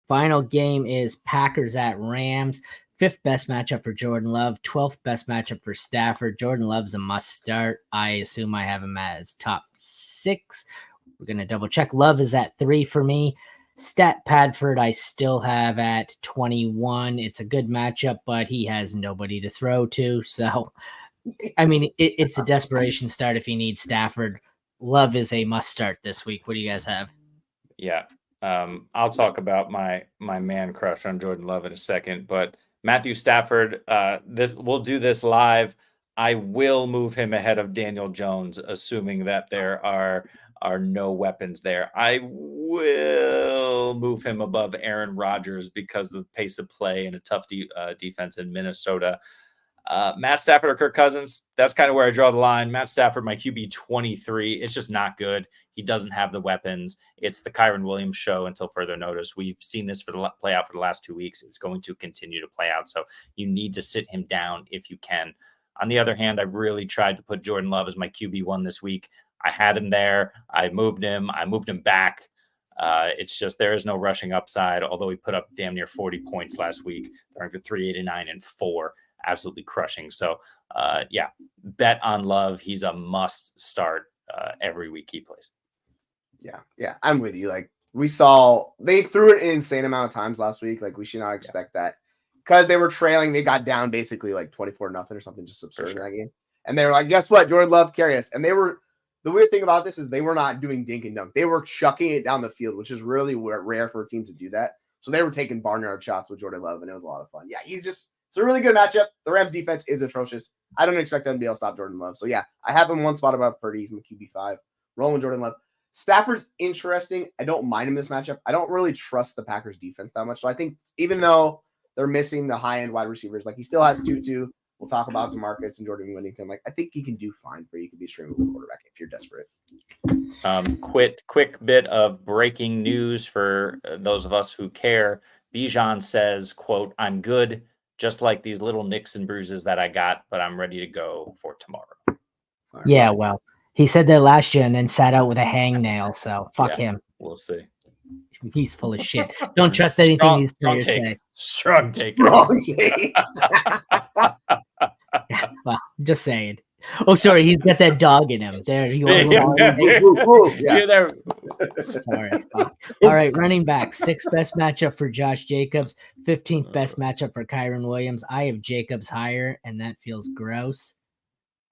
Final game is Packers at Rams. 5th best matchup for Jordan Love. 12th best matchup for Stafford. Jordan Love's a must start. I assume I have him as top 6. We're going to double check. Love is at 3 for me. Stat Padford I still have at 21. It's a good matchup, but he has nobody to throw to. So, I mean, it's a desperation start if he needs Stafford. Love is a must start this week. What do you guys have? Yeah. I'll talk about my man crush on Jordan Love in a second, but Matthew Stafford, we'll do this live. I will move him ahead of Daniel Jones, assuming that there are no weapons there. I will move him above Aaron Rodgers because of the pace of play and a tough defense in Minnesota. Matt Stafford or Kirk Cousins, that's kind of where I draw the line. Matt Stafford, my QB 23, it's just not good. He doesn't have the weapons. It's the Kyren Williams show until further notice. We've seen this play out for the last 2 weeks. It's going to continue to play out. So you need to sit him down if you can. On the other hand, I've really tried to put Jordan Love as my QB1 this week. I had him there. I moved him back. It's just there is no rushing upside, although he put up damn near 40 points last week. Throwing for 389 and 4. Absolutely crushing. So, bet on Love. He's a must start every week he plays. Yeah, I'm with you. Like, we saw they threw it an insane amount of times last week. Like, we should not expect that because they were trailing. They got down basically like 24-0 or something, just absurd in that game. And they were like, guess what? Jordan Love, carry us. And they were, the weird thing about this is they were not doing dink and dunk. They were chucking it down the field, which is really rare for a team to do that. So they were taking barnyard shots with Jordan Love, and it was a lot of fun. Yeah, it's a really good matchup. The Rams defense is atrocious. I don't expect them to be able to stop Jordan Love. So, yeah, I have him one spot above Purdy from QB5. Rolling Jordan Love. Stafford's interesting. I don't mind him this matchup. I don't really trust the Packers defense that much. So I think even though they're missing the high-end wide receivers, like he still has Tutu. We'll talk about DeMarcus and Jordan Whittington. Like, I think he can do fine for you. You could be streaming with a quarterback if you're desperate. Quick bit of breaking news for those of us who care. Bijan says, quote, "I'm good, just like these little nicks and bruises that I got, but I'm ready to go for tomorrow." Yeah, well, he said that last year and then sat out with a hangnail, so fuck him. We'll see. He's full of shit. Don't trust anything these players say. Strong take. Well, just saying. Oh, sorry, he's got that dog in him. There you are. Sorry. All right, running back. 6th best matchup for Josh Jacobs. 15th best matchup for Kyren Williams. I have Jacobs higher, and that feels gross.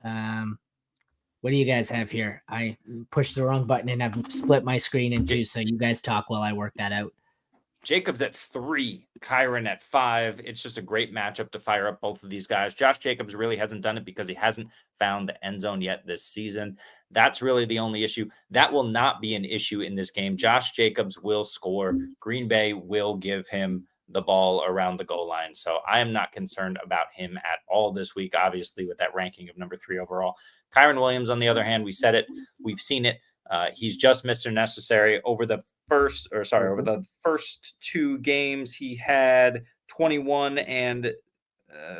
What do you guys have here? I pushed the wrong button and I've split my screen in two, so you guys talk while I work that out. Jacobs at 3, Kyren at 5. It's just a great matchup to fire up both of these guys. Josh Jacobs really hasn't done it because he hasn't found the end zone yet this season. That's really the only issue. That will not be an issue in this game. Josh Jacobs will score. Green Bay will give him the ball around the goal line. So I am not concerned about him at all this week, obviously, with that ranking of number 3 overall. Kyren Williams, on the other hand, we said it. We've seen it. He's just Mr. Necessary. Over the first 2 games, he had 21 and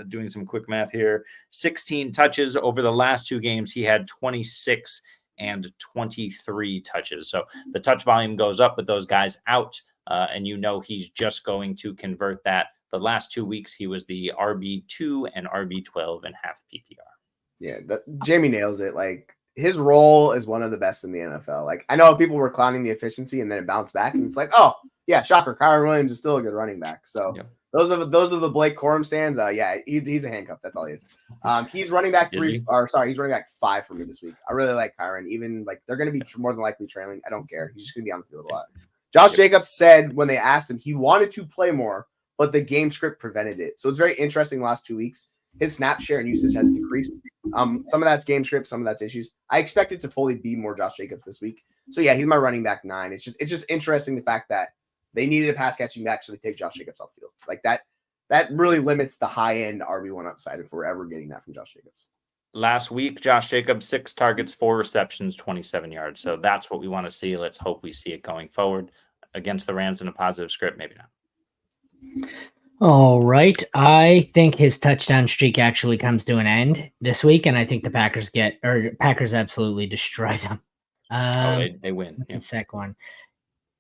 doing some quick math here, 16 touches. Over the last 2 games, he had 26 and 23 touches. So the touch volume goes up with those guys out, and he's just going to convert that. The last 2 weeks, he was the RB2 and RB12 in half PPR. Yeah, Jamie nails it. Like, his role is one of the best in the NFL. Like, I know people were clowning the efficiency and then it bounced back, and it's like, oh yeah, shocker. Kyren Williams is still a good running back. So those are the Blake Corum stands. He's a handcuff. That's all he is. He's running back 3, he's running back 5 for me this week. I really like Kyren. Even like they're going to be more than likely trailing. I don't care. He's just going to be on the field a lot. Josh Jacobs said when they asked him, he wanted to play more, but the game script prevented it. So it's very interesting. The last 2 weeks, his snap share and usage has decreased. Some of that's game script, some of that's issues. I expect it to fully be more Josh Jacobs this week. So yeah, he's my running back 9. It's just interesting the fact that they needed a pass catching back, so they take Josh Jacobs off the field. Like that really limits the high end RB1 upside if we're ever getting that from Josh Jacobs. Last week, Josh Jacobs, 6 targets, 4 receptions, 27 yards. So that's what we want to see. Let's hope we see it going forward against the Rams in a positive script. Maybe not. All right. I think his touchdown streak actually comes to an end this week, and I think the Packers absolutely destroy them. They win. That's the second one.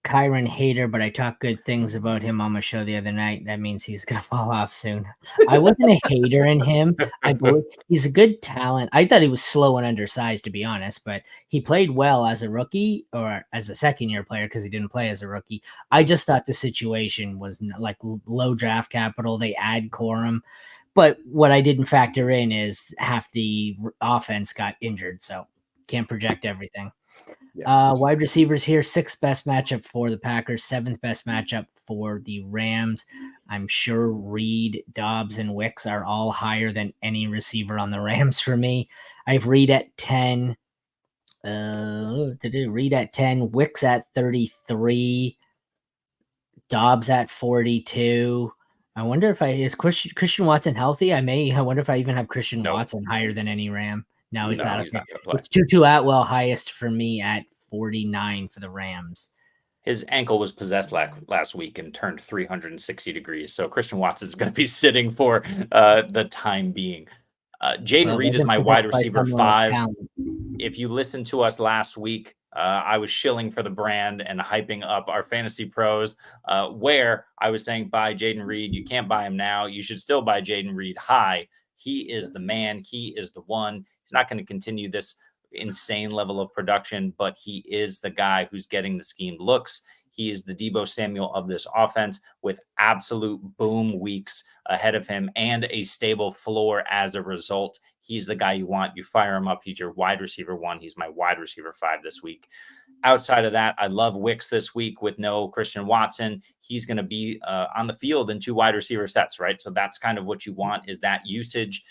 Kyron hater, but I talked good things about him on my show the other night. That means he's gonna fall off soon. I wasn't a hater in him. I believe he's a good talent. I thought he was slow and undersized, to be honest, but he played well as a rookie or as a second-year player because he didn't play as a rookie. I just thought the situation was like low draft capital. They add Corum. But what I didn't factor in is half the offense got injured, so can't project everything. Yeah. Wide receivers here, 6th best matchup for the Packers, 7th best matchup for the Rams. I'm sure Reed, Dobbs, and Wicks are all higher than any receiver on the Rams for me. I have Reed at 10. Reed at 10, Wicks at 33, Dobbs at 42. I wonder if is Christian Watson healthy? I wonder if I even have Christian Watson higher than any Ram. No, he's not. Okay. It's Tutu Atwell highest for me at 49 for the Rams. His ankle was possessed last week and turned 360 degrees. So Christian Watson is going to be sitting for the time being. Jaden Reed is my wide receiver 5. If you listened to us last week, I was shilling for the brand and hyping up our fantasy pros, where I was saying buy Jaden Reed. You can't buy him now. You should still buy Jaden Reed high. He is the man. He is the one. He's not going to continue this insane level of production, but he is the guy who's getting the scheme looks. He is the Deebo Samuel of this offense with absolute boom weeks ahead of him and a stable floor as a result. He's the guy you want. You fire him up. He's your wide receiver 1. He's my wide receiver 5 this week. Outside of that, I love Wicks this week with no Christian Watson. He's going to be on the field in 2 wide receiver sets, right? So that's kind of what you want, is that usage.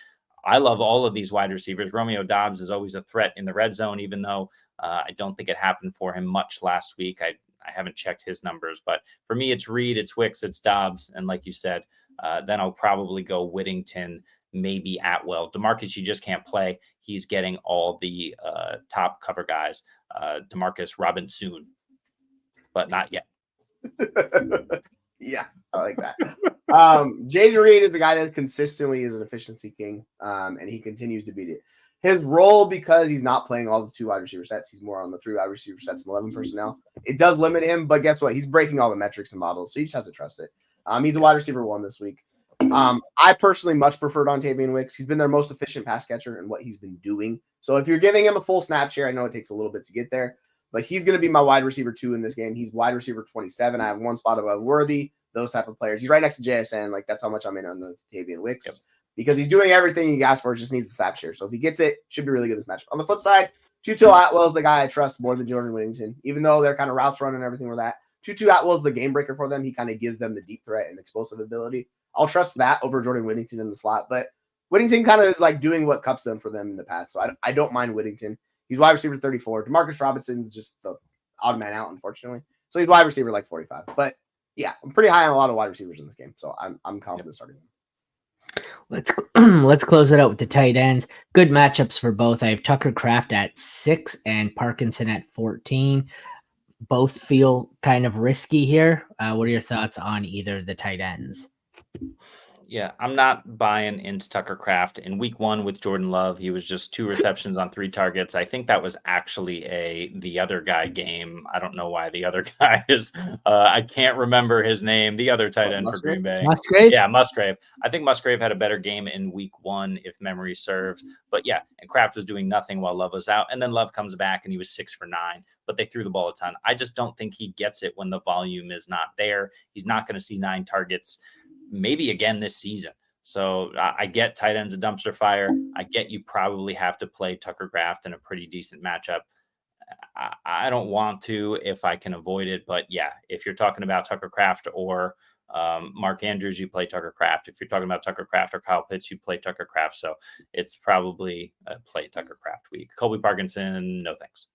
I love all of these wide receivers. Romeo Dobbs is always a threat in the red zone, even though I don't think it happened for him much last week. I haven't checked his numbers, but for me, it's Reed, it's Wicks, it's Dobbs. And like you said, then I'll probably go Whittington, maybe Atwell. DeMarcus, you just can't play. He's getting all the top cover guys. DeMarcus Robinson, but not yet. Yeah, I like that. Jaden Reed is a guy that consistently is an efficiency king, and he continues to beat it. His role, because he's not playing all the 2 wide receiver sets, he's more on the 3 wide receiver sets and 11 personnel. It does limit him, but guess what? He's breaking all the metrics and models, so you just have to trust it. He's a wide receiver 1 this week. I personally much prefer Dontavian Wicks. He's been their most efficient pass catcher in what he's been doing. So if you're giving him a full snap share, I know it takes a little bit to get there, but he's going to be my wide receiver 2 in this game. He's wide receiver 27. I have 1 spot above Worthy, those type of players. He's right next to JSN. Like, that's how much I'm in on the Dontavian Wicks. Yep. Because he's doing everything he asked for, just needs the snap share. So if he gets it, should be really good this matchup. On the flip side, Tutu Atwell is the guy I trust more than Jordan Whittington, even though they're kind of routes run and everything with that. Tutu Atwell is the game breaker for them. He kind of gives them the deep threat and explosive ability. I'll trust that over Jordan Whittington in the slot, but Whittington kind of is like doing what Cup's done for them in the past. So I don't mind Whittington. He's wide receiver 34. DeMarcus Robinson's just the odd man out, unfortunately. So he's wide receiver like 45. But yeah, I'm pretty high on a lot of wide receivers in this game. So I'm confident starting them. Let's close it out with the tight ends. Good matchups for both. I have Tucker Kraft at 6 and Parkinson at 14. Both feel kind of risky here. What are your thoughts on either of the tight ends? Yeah, I'm not buying into Tucker Kraft. In week 1 with Jordan Love, he was just 2 receptions on 3 targets. I think that was actually the other guy game. I don't know why the other guy is. I can't remember his name. The other tight end for Green Bay. Musgrave? Yeah, Musgrave. I think Musgrave had a better game in week 1, if memory serves. But yeah, and Kraft was doing nothing while Love was out. And then Love comes back and he was 6 for 9. But they threw the ball a ton. I just don't think he gets it when the volume is not there. He's not going to see 9 targets maybe again this season. So I get tight ends a dumpster fire. I get you probably have to play Tucker Kraft in a pretty decent matchup. I don't want to if I can avoid it. But yeah, if you're talking about Tucker Kraft or Mark Andrews, you play Tucker Kraft. If you're talking about Tucker Kraft or Kyle Pitts, you play Tucker Kraft. So it's probably a play Tucker Kraft week. Colby Parkinson, no thanks.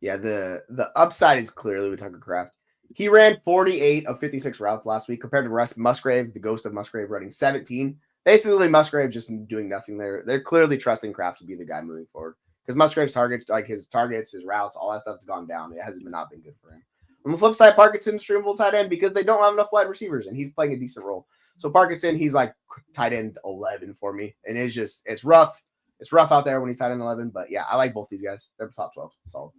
Yeah, the upside is clearly with Tucker Kraft. He ran 48 of 56 routes last week compared to Russ Musgrave, the ghost of Musgrave, running 17. Basically, Musgrave just doing nothing there. They're clearly trusting Kraft to be the guy moving forward because Musgrave's his targets, his routes, all that stuff has gone down. It hasn't not been good for him. On the flip side, Parkinson's streamable tight end because they don't have enough wide receivers and he's playing a decent role. So Parkinson, he's like tight end 11 for me, and it's rough. It's rough out there when he's tight end 11, but yeah, I like both these guys. They're top 12. Solid.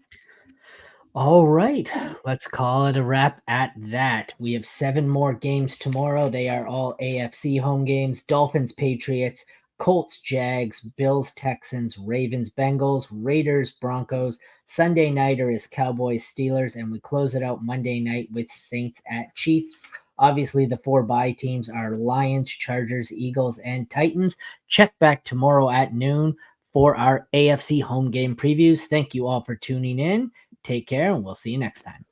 All right, let's call it a wrap at that. We have 7 more games tomorrow. They are all AFC home games. Dolphins, Patriots, Colts, Jags, Bills, Texans, Ravens, Bengals, Raiders, Broncos. Sunday nighter is Cowboys, Steelers, and we close it out Monday night with Saints at Chiefs. Obviously, the 4 bye teams are Lions, Chargers, Eagles, and Titans. Check back tomorrow at noon for our AFC home game previews. Thank you all for tuning in. Take care, and we'll see you next time.